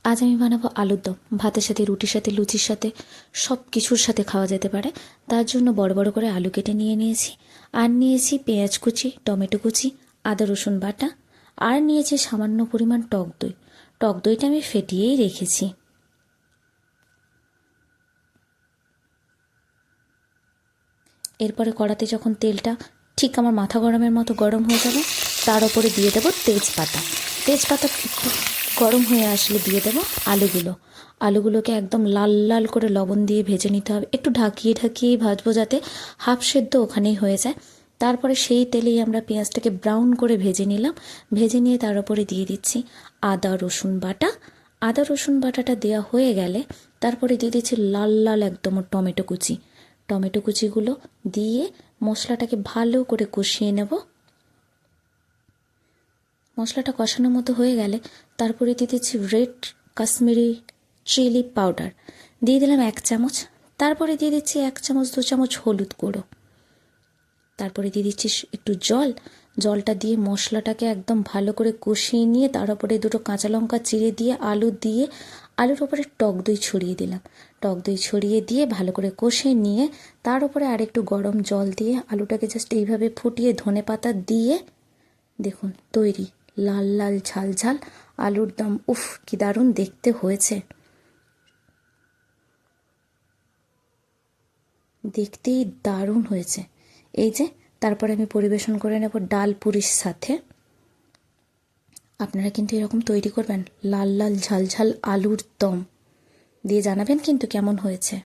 আজ আমি বানাবো আলুর দম। ভাতের সাথে, রুটির সাথে, লুচির সাথে, সব কিছুর সাথে খাওয়া যেতে পারে। তার জন্য বড় বড় করে আলু কেটে নিয়ে নিয়েছি, আর নিয়েছি পেঁয়াজ কুচি, টমেটো কুচি, আদা রসুন বাটা, আর নিয়েছি সামান্য পরিমাণ টক দই। টক দইটা আমি ফেটিয়েই রেখেছি। এরপরে কড়াতে যখন তেলটা ঠিক আমার মাথা গরমের মতো গরম হয়ে যাবে, তার ওপরে দিয়ে দেবো তেজপাতা। তেজপাতা একটু গরম হয়ে আসলে দিয়ে দেবো আলুগুলোকে একদম লাল লাল করে লবণ দিয়ে ভেজে নিতে হবে। একটু ঢাকিয়ে ঢাকিয়েই ভাজবো, যাতে হাফ সেদ্ধ ওখানেই হয়ে যায়। তারপরে সেই তেলেই আমরা পেঁয়াজটাকে ব্রাউন করে ভেজে নিলাম। ভেজে নিয়ে তার উপরে দিয়ে দিচ্ছি আদা রসুন বাটা। আদা রসুন বাটাটা দেওয়া হয়ে গেলে তারপরে দিয়ে দিচ্ছি লাল লাল একদম টমেটো কুচি। টমেটো কুচিগুলো দিয়ে মশলাটাকে ভালো করে কষিয়ে নেব। মশলাটা কষানোর মতো হয়ে গেলে তারপরে দিয়ে দিচ্ছি রেড কাশ্মীরি চিলি পাউডার, দিয়ে দিলাম 1 চামচ। তারপরে দিয়ে দিচ্ছি 1 চামচ 2 চামচ হলুদ গুঁড়ো। তারপরে দিয়ে দিচ্ছি একটু জলটা দিয়ে মশলাটাকে একদম ভালো করে কষিয়ে নিয়ে তার উপরে 2টো কাঁচা লঙ্কা চিড়ে দিয়ে আলুর উপরে টক দই ছড়িয়ে দিলাম। টক দই ছড়িয়ে দিয়ে ভালো করে কষিয়ে নিয়ে তার উপরে আরেকটু গরম জল দিয়ে আলুটাকে জাস্ট এইভাবে ফুটিয়ে ধনেপাতা দিয়ে দেখুন তৈরি লাল লাল ঝাল ঝাল আলুর দম। উফ, কি দারুণ দেখতে হয়েছে, দেখতেই দারুণ হয়েছে। এই যে তারপরে আমি পরিবেশন করে নেব ডাল পুরির সাথে। আপনারা কিন্তু এরকম তৈরি করবেন লাল লাল ঝাল ঝাল আলুর দম দিয়ে, জানাবেন কিন্তু কেমন হয়েছে।